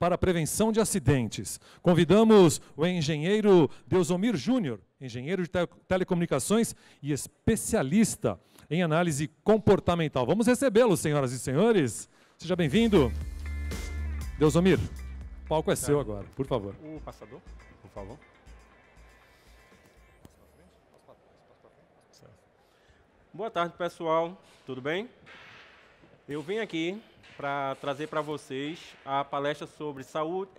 para a prevenção de acidentes. Convidamos o engenheiro Deusomir Júnior, engenheiro de telecomunicações e especialista em análise comportamental. Vamos recebê-lo, senhoras e senhores. Seja bem-vindo. Deusomir, o palco é seu agora, por favor. O passador, por favor. Boa tarde, pessoal. Tudo bem? Eu vim aqui para trazer para vocês a palestra sobre saúde,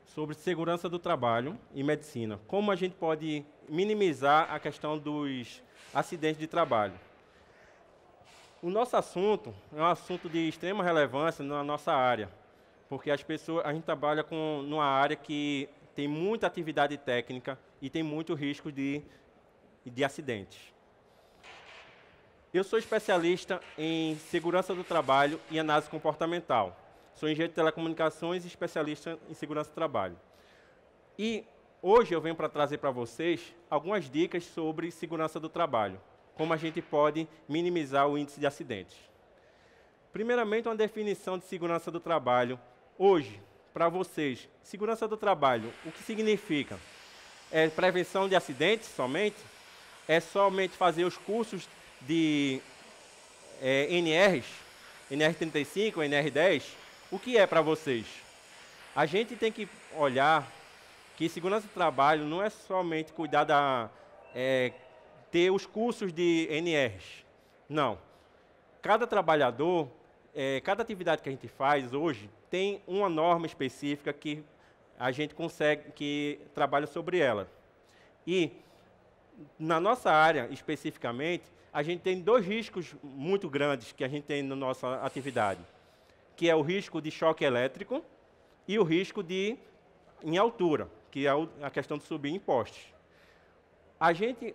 sobre segurança do trabalho e medicina. Como a gente pode minimizar a questão dos acidentes de trabalho. O nosso assunto é um assunto de extrema relevância na nossa área, porque a gente trabalha numa área que tem muita atividade técnica e tem muito risco de acidentes. Eu sou especialista em segurança do trabalho e análise comportamental. Sou engenheiro de telecomunicações e especialista em segurança do trabalho. E hoje eu venho para trazer para vocês algumas dicas sobre segurança do trabalho, como a gente pode minimizar o índice de acidentes. Primeiramente, uma definição de segurança do trabalho. Hoje, para vocês, segurança do trabalho, o que significa? É prevenção de acidentes somente? É somente fazer os cursos de NRs, NR35, NR10? O que é para vocês? A gente tem que olhar que segurança do trabalho não é somente cuidar ter os cursos de NRs. Não. Cada trabalhador, cada atividade que a gente faz hoje, tem uma norma específica que a gente consegue, que trabalha sobre ela. E, na nossa área, especificamente, a gente tem dois riscos muito grandes que a gente tem na nossa atividade, que é o risco de choque elétrico e o risco em altura, que é a questão de subir em postes.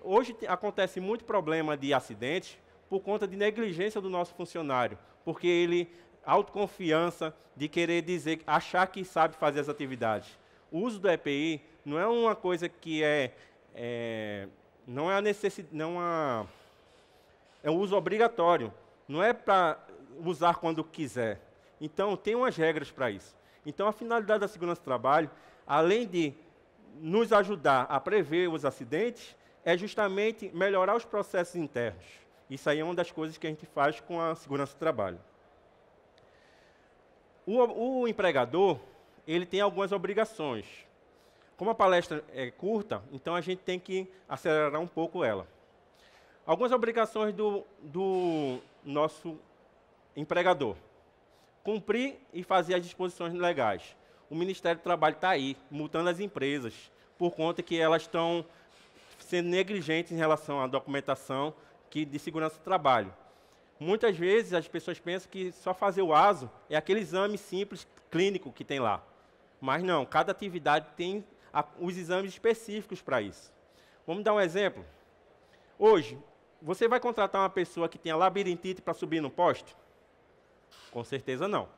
Hoje acontece muito problema de acidentes por conta de negligência do nosso funcionário, porque ele, autoconfiança de querer achar que sabe fazer as atividades. O uso do EPI não é uma coisa que não é um uso obrigatório, não é para usar quando quiser. Então, tem umas regras para isso. Então, a finalidade da segurança do trabalho, além de nos ajudar a prever os acidentes, é justamente melhorar os processos internos. Isso aí é uma das coisas que a gente faz com a segurança do trabalho. O empregador, ele tem algumas obrigações. Como a palestra é curta, então a gente tem que acelerar um pouco ela. Algumas obrigações do nosso empregador. Cumprir e fazer as disposições legais. O Ministério do Trabalho está aí, multando as empresas, por conta que elas estão sendo negligentes em relação à documentação de segurança do trabalho. Muitas vezes as pessoas pensam que só fazer o ASO é aquele exame simples, clínico que tem lá. Mas não, cada atividade tem os exames específicos para isso. Vamos dar um exemplo? Hoje, você vai contratar uma pessoa que tenha labirintite para subir no poste? Com certeza não.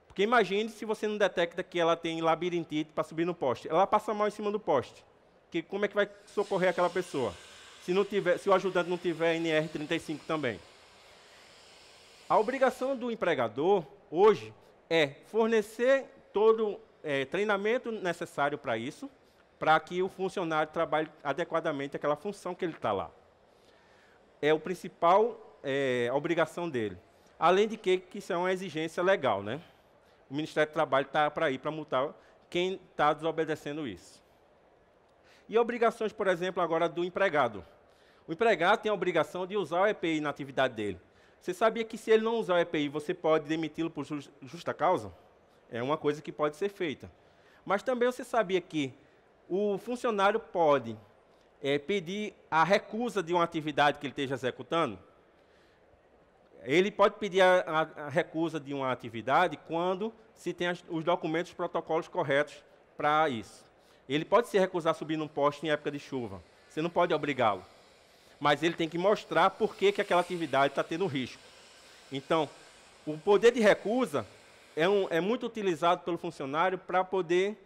Porque imagine se você não detecta que ela tem labirintite para subir no poste. Ela passa mal em cima do poste. Como é que vai socorrer aquela pessoa? Se o ajudante não tiver NR35 também. A obrigação do empregador, hoje, é fornecer todo treinamento necessário para isso, para que o funcionário trabalhe adequadamente aquela função que ele está lá. É o principal obrigação dele. Além de que isso é uma exigência legal, né? O Ministério do Trabalho está para ir para multar quem está desobedecendo isso. E obrigações, por exemplo, agora do empregado. O empregado tem a obrigação de usar o EPI na atividade dele. Você sabia que se ele não usar o EPI, você pode demiti-lo por justa causa? É uma coisa que pode ser feita. Mas também você sabia que o funcionário pode pedir a recusa de uma atividade que ele esteja executando? Ele pode pedir a recusa de uma atividade quando se tem os documentos, os protocolos corretos para isso. Ele pode se recusar a subir num poste em época de chuva. Você não pode obrigá-lo. Mas ele tem que mostrar por que aquela atividade está tendo risco. Então, o poder de recusa é muito utilizado pelo funcionário para poder...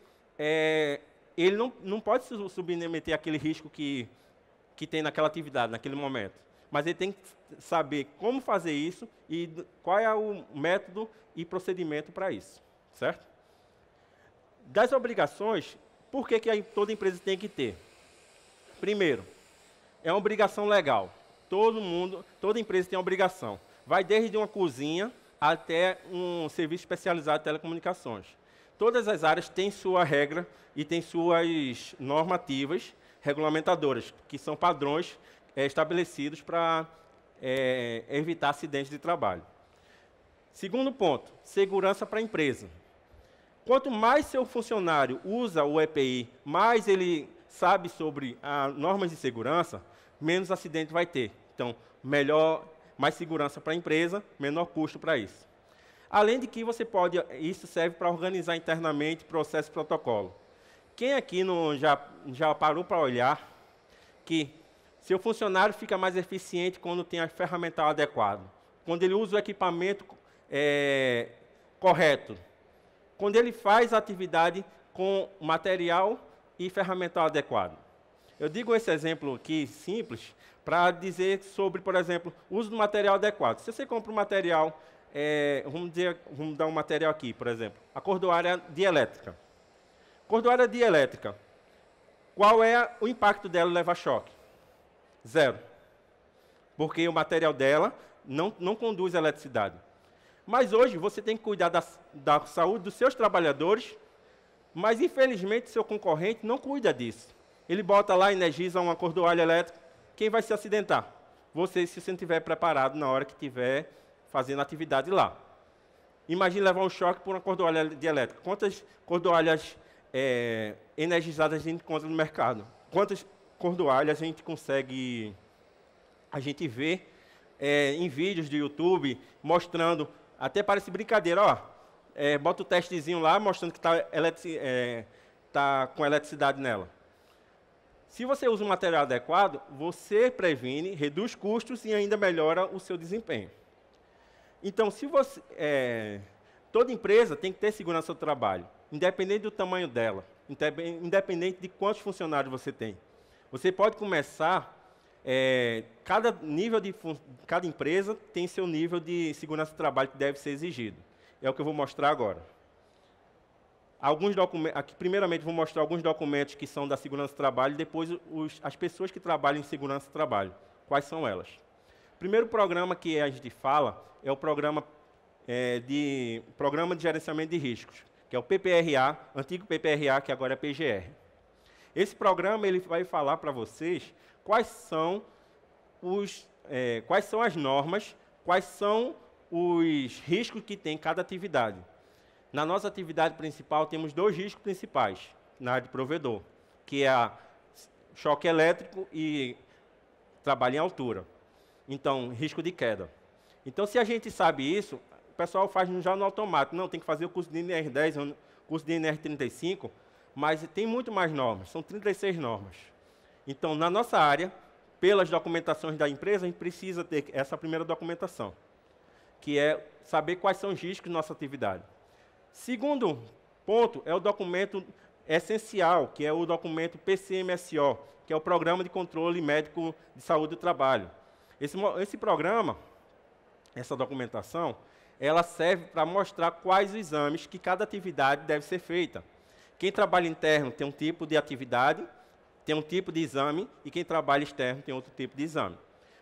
ele não pode se submeter àquele risco que tem naquela atividade, naquele momento. Mas ele tem que saber como fazer isso e qual é o método e procedimento para isso. Certo? Das obrigações, por que toda empresa tem que ter? Primeiro, é uma obrigação legal. Toda empresa tem uma obrigação. Vai desde uma cozinha até um serviço especializado de telecomunicações. Todas as áreas têm sua regra e têm suas normativas regulamentadoras, que são padrões estabelecidos para evitar acidentes de trabalho. Segundo ponto, segurança para a empresa. Quanto mais seu funcionário usa o EPI, mais ele sabe sobre as normas de segurança, menos acidente vai ter. Então, mais segurança para a empresa, menor custo para isso. Além de que isso serve para organizar internamente processo e protocolo. Quem aqui já parou para olhar que seu funcionário fica mais eficiente quando tem a ferramental adequado, quando ele usa o equipamento correto, quando ele faz a atividade com material e ferramental adequado. Eu digo esse exemplo aqui simples para dizer sobre, por exemplo, o uso do material adequado. Se você compra um material, vamos dar um material aqui, por exemplo, a cordoária dielétrica. Cordoária dielétrica, qual é o impacto dela levar choque? Zero. Porque o material dela não conduz eletricidade. Mas hoje você tem que cuidar da saúde dos seus trabalhadores, mas infelizmente seu concorrente não cuida disso. Ele bota lá, energiza uma cordoalha elétrica, quem vai se acidentar? Você, se você não estiver preparado na hora que estiver fazendo atividade lá. Imagine levar um choque por uma cordoalha dielétrica. Quantas cordoalhas energizadas a gente encontra no mercado? Quantas cordoalhas a gente vê em vídeos do YouTube, mostrando, até parece brincadeira, ó, bota o testezinho lá, mostrando que está com eletricidade nela. Se você usa um material adequado, você previne, reduz custos e ainda melhora o seu desempenho. Então, toda empresa tem que ter segurança do trabalho, independente do tamanho dela, independente de quantos funcionários você tem. Você pode começar, cada empresa tem seu nível de segurança do trabalho que deve ser exigido. É o que eu vou mostrar agora. Aqui, primeiramente, vou mostrar alguns documentos que são da segurança do trabalho, e depois as pessoas que trabalham em segurança do trabalho. Quais são elas? O primeiro programa que a gente fala é o Programa de Gerenciamento de Riscos, que é o PPRA, antigo PPRA, que agora é PGR. Esse programa ele vai falar para vocês quais são as normas, quais são os riscos que tem cada atividade. Na nossa atividade principal, temos 2 riscos principais na área de provedor, que é choque elétrico e trabalho em altura. Então, risco de queda. Então, se a gente sabe isso, o pessoal faz já no automático. Não, tem que fazer o curso de NR10, o curso de NR35, mas tem muito mais normas, são 36 normas. Então, na nossa área, pelas documentações da empresa, a gente precisa ter essa primeira documentação, que é saber quais são os riscos da nossa atividade. Segundo ponto é o documento essencial, que é o documento PCMSO, que é o Programa de Controle Médico de Saúde do Trabalho. Esse programa, essa documentação, ela serve para mostrar quais os exames que cada atividade deve ser feita. Quem trabalha interno tem um tipo de atividade, tem um tipo de exame, e quem trabalha externo tem outro tipo de exame.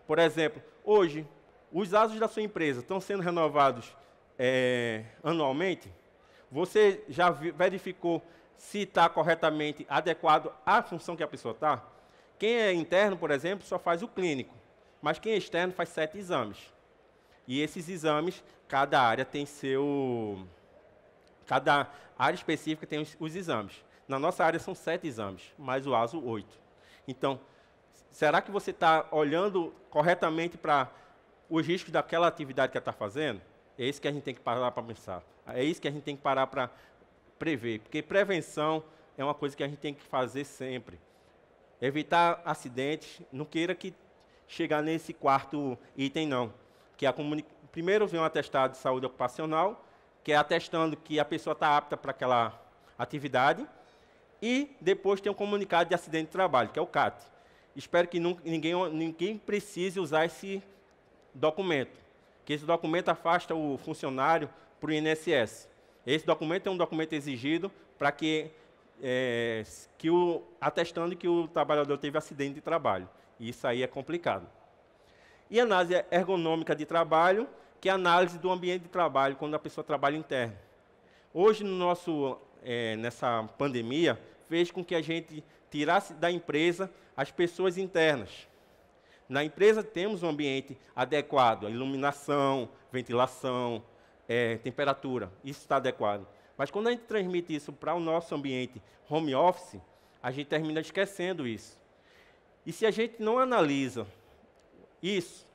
Por exemplo, hoje, os ASUS da sua empresa estão sendo renovados anualmente? Você já verificou se está corretamente adequado à função que a pessoa está? Quem é interno, por exemplo, só faz o clínico, mas quem é externo faz 7 exames. E esses exames, cada área específica tem os exames. Na nossa área são 7 exames, mais o ASU 8. Então, será que você está olhando corretamente para os riscos daquela atividade que está fazendo? É isso que a gente tem que parar para pensar. É isso que a gente tem que parar para prever. Porque prevenção é uma coisa que a gente tem que fazer sempre. Evitar acidentes. Não queira que chegar nesse quarto item, não. Que primeiro vem um atestado de saúde ocupacional, que é atestando que a pessoa está apta para aquela atividade. E depois tem um comunicado de acidente de trabalho, que é o CAT. Espero que ninguém precise usar esse documento, que esse documento afasta o funcionário para o INSS. Esse documento é um documento exigido para que, atestando que o trabalhador teve acidente de trabalho. E isso aí é complicado. E análise ergonômica de trabalho, que é a análise do ambiente de trabalho, quando a pessoa trabalha interno. Hoje, nessa pandemia, fez com que a gente tirasse da empresa as pessoas internas. Na empresa temos um ambiente adequado, a iluminação, ventilação, temperatura, isso está adequado. Mas quando a gente transmite isso para o nosso ambiente home office, a gente termina esquecendo isso. E se a gente não analisa isso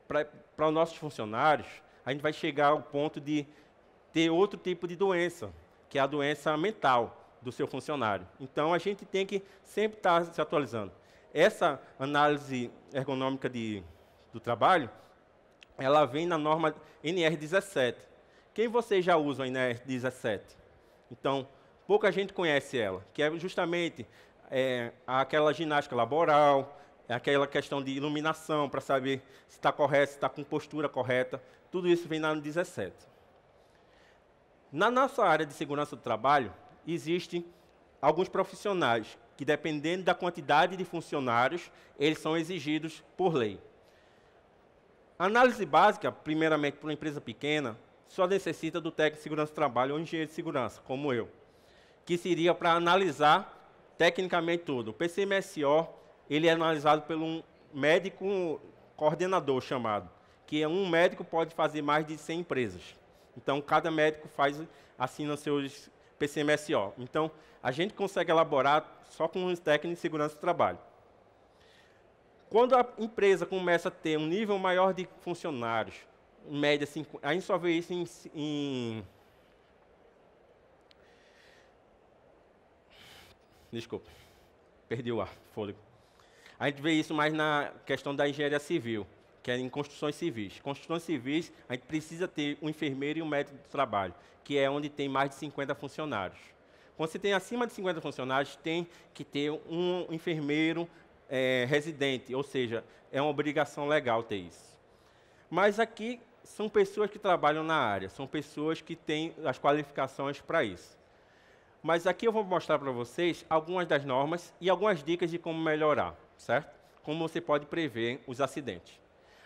para os nossos funcionários, a gente vai chegar ao ponto de ter outro tipo de doença, que é a doença mental do seu funcionário. Então, a gente tem que sempre estar se atualizando. Essa análise ergonômica do trabalho, ela vem na norma NR17. Quem vocês já usam a NR17? Então, pouca gente conhece ela, que é justamente aquela ginástica laboral, aquela questão de iluminação, para saber se está correto, se está com postura correta. Tudo isso vem na 17. Na nossa área de segurança do trabalho, existem alguns profissionais que, dependendo da quantidade de funcionários, eles são exigidos por lei. A análise básica, primeiramente, para uma empresa pequena, só necessita do técnico de segurança do trabalho ou engenheiro de segurança, como eu, que seria para analisar tecnicamente tudo. O PCMSO, ele é analisado por um médico coordenador chamado, que um médico pode fazer mais de 100 empresas. Então, cada médico assina seus PCMSO. Então, a gente consegue elaborar só com os técnicos de segurança do trabalho. Quando a empresa começa a ter um nível maior de funcionários, em média, a gente só vê isso Desculpa, perdi o ar, fôlego. A gente vê isso mais na questão da engenharia civil, que é em construções civis. Construções civis, a gente precisa ter um enfermeiro e um médico do trabalho, que é onde tem mais de 50 funcionários. Quando você tem acima de 50 funcionários, tem que ter um enfermeiro residente, ou seja, é uma obrigação legal ter isso. Mas aqui são pessoas que trabalham na área, são pessoas que têm as qualificações para isso. Mas aqui eu vou mostrar para vocês algumas das normas e algumas dicas de como melhorar, certo? Como você pode prever os acidentes.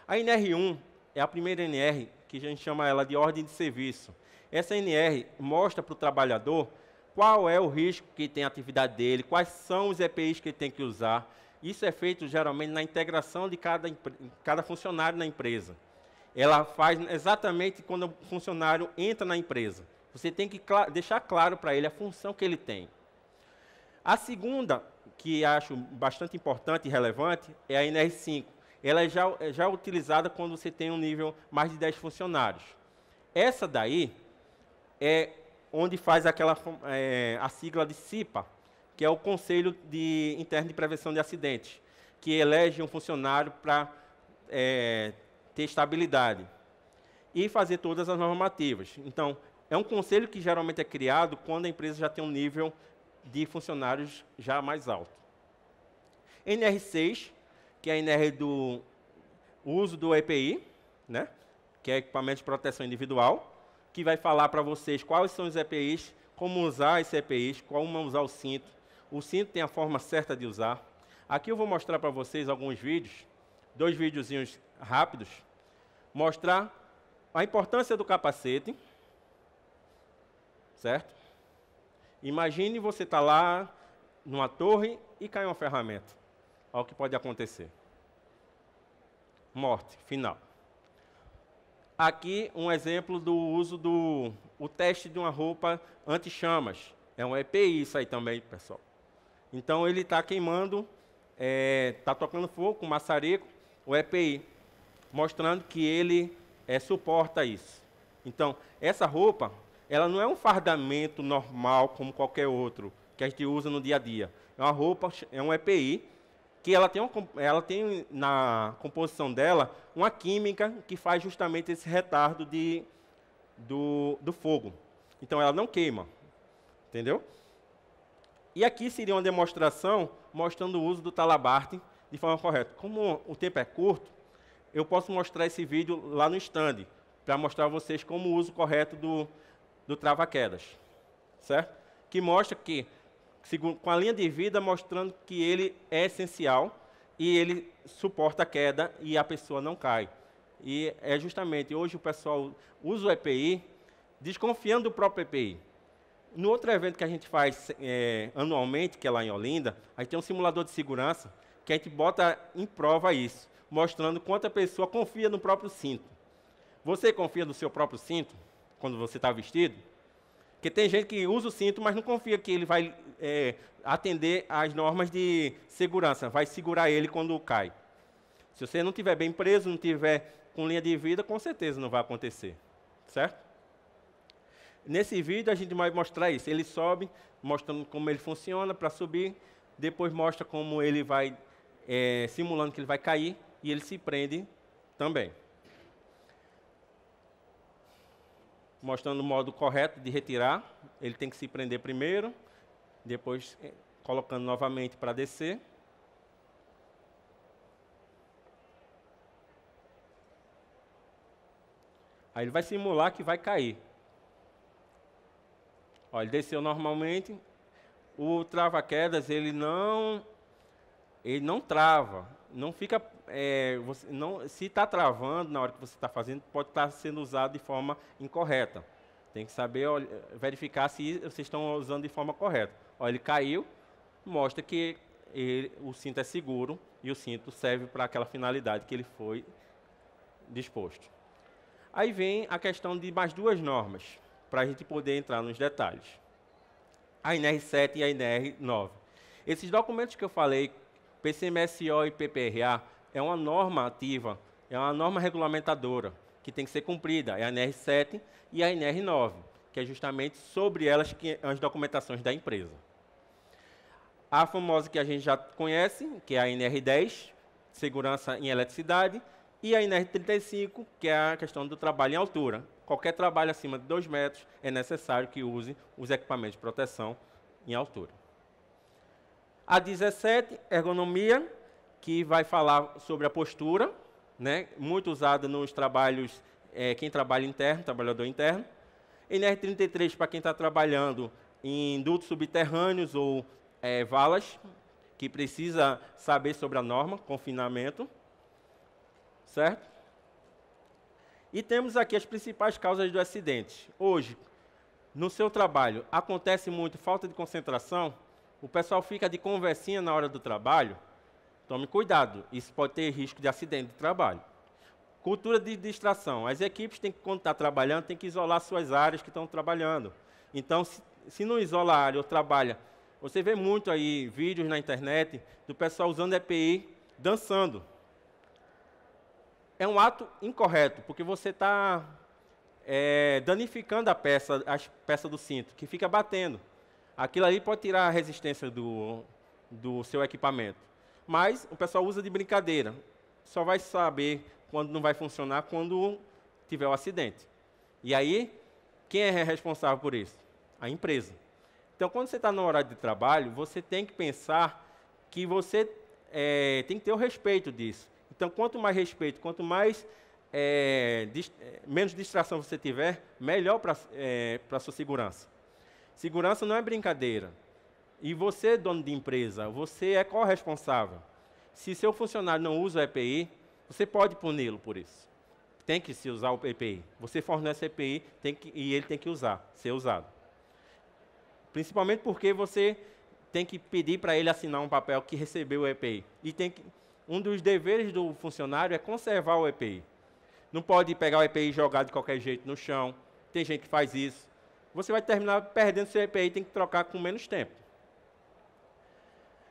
A NR1 é a primeira NR que a gente chama ela de ordem de serviço. Essa NR mostra para o trabalhador qual é o risco que tem a atividade dele, quais são os EPIs que ele tem que usar. Isso é feito geralmente na integração de cada funcionário na empresa. Ela faz exatamente quando o funcionário entra na empresa. Você tem que deixar claro para ele a função que ele tem. A segunda, que acho bastante importante e relevante, é a NR5. Ela é já utilizada quando você tem um nível mais de 10 funcionários. Essa daí é onde faz a sigla de CIPA, que é o Conselho Interno de Prevenção de Acidentes, que elege um funcionário para ter estabilidade e fazer todas as normativas. Então, é um conselho que geralmente é criado quando a empresa já tem um nível de funcionários já mais alto. NR6, que é a NR do uso do EPI, né? Que é equipamento de proteção individual, que vai falar para vocês quais são os EPIs, como usar esses EPIs, como usar o cinto. O cinto tem a forma certa de usar. Aqui eu vou mostrar para vocês alguns vídeos, 2 videozinhos rápidos, mostrar a importância do capacete, certo? Imagine você estar lá numa torre e cai uma ferramenta. Olha o que pode acontecer. Morte, final. Aqui um exemplo do uso o teste de uma roupa anti-chamas. É um EPI isso aí também, pessoal. Então ele está queimando, está tocando fogo com maçarico, o EPI, mostrando que ele suporta isso. Então, essa roupa, ela não é um fardamento normal como qualquer outro que a gente usa no dia a dia. É uma roupa, é um EPI, que ela tem na composição dela uma química que faz justamente esse retardo do fogo. Então, ela não queima, entendeu? E aqui seria uma demonstração mostrando o uso do talabarte de forma correta. Como o tempo é curto, eu posso mostrar esse vídeo lá no stand, para mostrar a vocês como o uso correto do trava-quedas, certo? Que mostra que, com a linha de vida, mostrando que ele é essencial e ele suporta a queda e a pessoa não cai. E é justamente, hoje o pessoal usa o EPI desconfiando do próprio EPI. No outro evento que a gente faz anualmente, que é lá em Olinda, a gente tem um simulador de segurança que a gente bota em prova isso, mostrando quanto a pessoa confia no próprio cinto. Você confia no seu próprio cinto, quando você está vestido? Porque tem gente que usa o cinto, mas não confia que ele vai atender às normas de segurança, vai segurar ele quando cai. Se você não estiver bem preso, não estiver com linha de vida, com certeza não vai acontecer, certo? Nesse vídeo a gente vai mostrar isso. Ele sobe, mostrando como ele funciona para subir, depois mostra como ele vai, simulando que ele vai cair, e ele se prende também. Mostrando o modo correto de retirar. Ele tem que se prender primeiro, depois colocando novamente para descer. Aí ele vai simular que vai cair. Ó, ele desceu normalmente. O trava-quedas, ele não trava. Não fica, se está travando na hora que você está fazendo, pode estar sendo usado de forma incorreta. Tem que saber verificar se vocês estão usando de forma correta. Ó, ele caiu, mostra que o cinto é seguro e o cinto serve para aquela finalidade que ele foi disposto. Aí vem a questão de mais duas normas, para a gente poder entrar nos detalhes. A NR7 e a NR9. Esses documentos que eu falei, PCMSO e PPRA, é uma norma ativa, é uma norma regulamentadora, que tem que ser cumprida. É a NR7 e a NR9, que é justamente sobre elas que as documentações da empresa. A famosa que a gente já conhece, que é a NR10, segurança em eletricidade, e a NR35, que é a questão do trabalho em altura. Qualquer trabalho acima de 2 metros é necessário que use os equipamentos de proteção em altura. A 17, ergonomia, que vai falar sobre a postura, né, muito usada nos trabalhos, quem trabalha interno, trabalhador interno. NR33 para quem está trabalhando em dutos subterrâneos ou valas, que precisa saber sobre a norma, confinamento, certo? E temos aqui as principais causas do acidente. Hoje, no seu trabalho, acontece muito falta de concentração, o pessoal fica de conversinha na hora do trabalho, tome cuidado, isso pode ter risco de acidente de trabalho. Cultura de distração. As equipes, quando estão trabalhando, têm que isolar suas áreas que estão trabalhando. Então, se não isola a área ou trabalha, você vê muito aí vídeos na internet do pessoal usando EPI, dançando. É um ato incorreto, porque você está danificando as peças do cinto, que fica batendo. Aquilo ali pode tirar a resistência do seu equipamento. Mas o pessoal usa de brincadeira. Só vai saber quando não vai funcionar quando tiver o acidente. E aí, quem é responsável por isso? A empresa. Então, quando você está no horário de trabalho, você tem que pensar que você tem que ter o respeito disso. Então, quanto mais respeito, quanto mais menos distração você tiver, melhor para a sua segurança. Segurança não é brincadeira. E você, dono de empresa, você é corresponsável. Se seu funcionário não usa o EPI, você pode puni-lo por isso. Tem que se usar o EPI. Você fornece o EPI e ele tem que ser usado. Principalmente porque você tem que pedir para ele assinar um papel que recebeu o EPI. E um dos deveres do funcionário é conservar o EPI. Não pode pegar o EPI e jogar de qualquer jeito no chão. Tem gente que faz isso. Você vai terminar perdendo seu EPI e tem que trocar com menos tempo.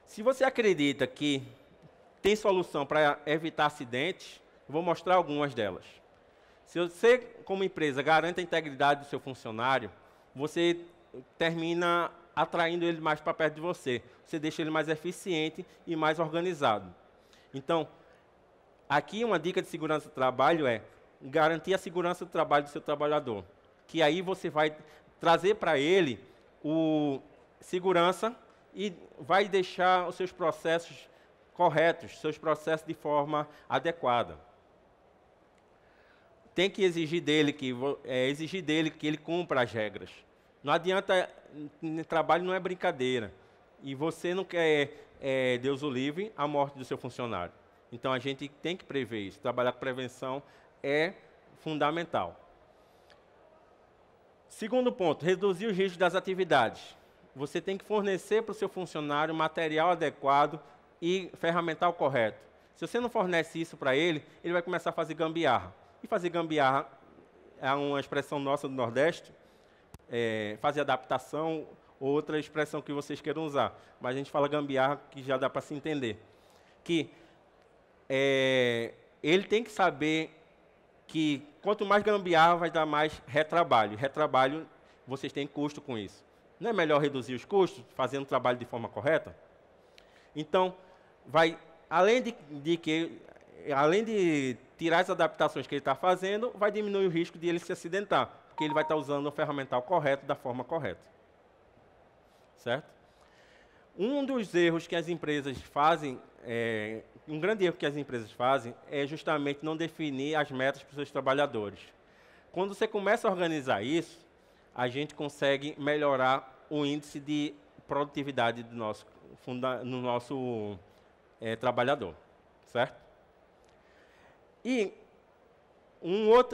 Se você acredita que tem solução para evitar acidentes, vou mostrar algumas delas. Se você, como empresa, garante a integridade do seu funcionário, você termina atraindo ele mais para perto de você. Você deixa ele mais eficiente e mais organizado. Então, aqui uma dica de segurança do trabalho é garantir a segurança do trabalho do seu trabalhador. Que aí você vai trazer para ele segurança e vai deixar os seus processos corretos, seus processos de forma adequada. tem que exigir dele que ele cumpra as regras. Não adianta, trabalho não é brincadeira. E você não quer, Deus o livre, a morte do seu funcionário. Então, a gente tem que prever isso. Trabalhar com prevenção é fundamental. Segundo ponto, reduzir os riscos das atividades. Você tem que fornecer para o seu funcionário material adequado e ferramental correto. Se você não fornece isso para ele, ele vai começar a fazer gambiarra. E fazer gambiarra é uma expressão nossa do Nordeste, fazer adaptação, outra expressão que vocês queiram usar. Mas a gente fala gambiarra que já dá para se entender. Que ele tem que saber que quanto mais gambiarra, vai dar mais retrabalho. Retrabalho, vocês têm custo com isso. Não é melhor reduzir os custos, fazendo o trabalho de forma correta? Então, além de tirar as adaptações que ele está fazendo, vai diminuir o risco de ele se acidentar, porque ele vai estar usando o ferramental correto da forma correta. Certo? Um dos erros que as empresas fazem, um grande erro que as empresas fazem, é justamente não definir as metas para os seus trabalhadores. Quando você começa a organizar isso, a gente consegue melhorar o índice de produtividade do nosso trabalhador, certo? E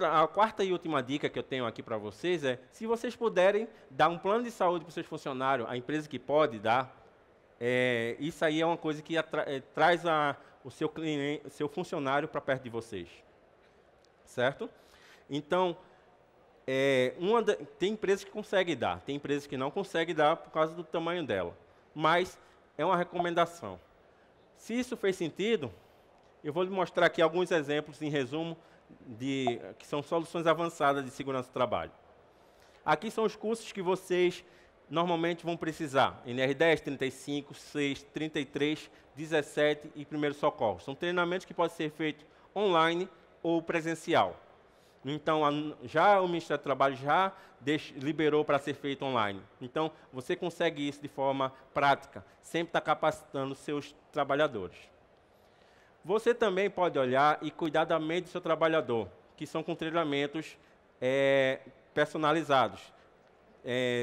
a quarta e última dica que eu tenho aqui para vocês é, se vocês puderem dar um plano de saúde para os seus funcionários, a empresa que pode dar, isso aí é uma coisa que traz o seu funcionário para perto de vocês, certo? Então, tem empresas que conseguem dar, tem empresas que não conseguem dar por causa do tamanho dela, mas é uma recomendação. Se isso fez sentido, eu vou lhe mostrar aqui alguns exemplos, em resumo, que são soluções avançadas de segurança do trabalho. Aqui são os cursos que vocês normalmente vão precisar, NR10, 35, 6, 33, 17 e primeiros socorros. São treinamentos que podem ser feitos online ou presencial. Então, já o Ministério do Trabalho já liberou para ser feito online. Então, você consegue isso de forma prática, sempre está capacitando seus trabalhadores. Você também pode olhar e cuidar da mente do seu trabalhador, que são com treinamentos personalizados,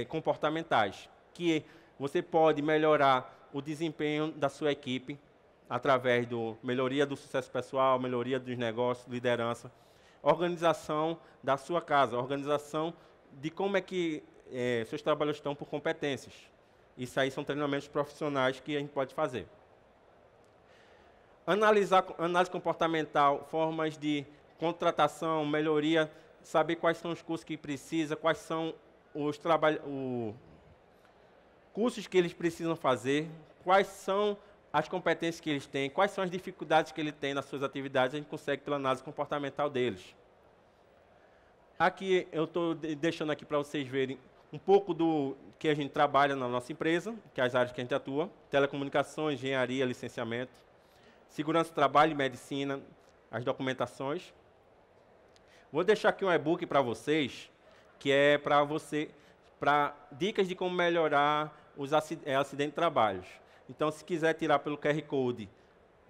comportamentais, que você pode melhorar o desempenho da sua equipe através da melhoria do sucesso pessoal, melhoria dos negócios, liderança, organização da sua casa, organização de como é que seus trabalhadores estão por competências. Isso aí são treinamentos profissionais que a gente pode fazer. Análise comportamental, formas de contratação, melhoria, saber quais são os cursos que precisa, quais são os cursos que eles precisam fazer, quais são as competências que eles têm, quais são as dificuldades que ele tem nas suas atividades, a gente consegue pela análise comportamental deles. Aqui eu estou deixando aqui para vocês verem um pouco do que a gente trabalha na nossa empresa, que é as áreas que a gente atua, telecomunicações, engenharia, licenciamento, segurança do trabalho e medicina, as documentações. Vou deixar aqui um e-book para vocês, que é para dicas de como melhorar os acidentes de trabalho. Então, se quiser tirar pelo QR Code,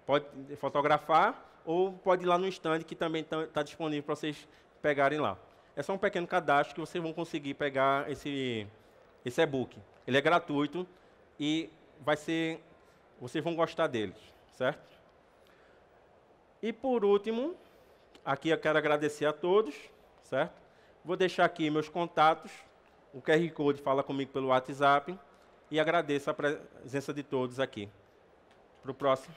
pode fotografar ou pode ir lá no stand, que também está disponível para vocês pegarem lá. É só um pequeno cadastro que vocês vão conseguir pegar esse e-book. Ele é gratuito e vocês vão gostar dele, certo? E por último, aqui eu quero agradecer a todos, certo? Vou deixar aqui meus contatos, o QR Code fala comigo pelo WhatsApp e agradeço a presença de todos aqui. Para o próximo.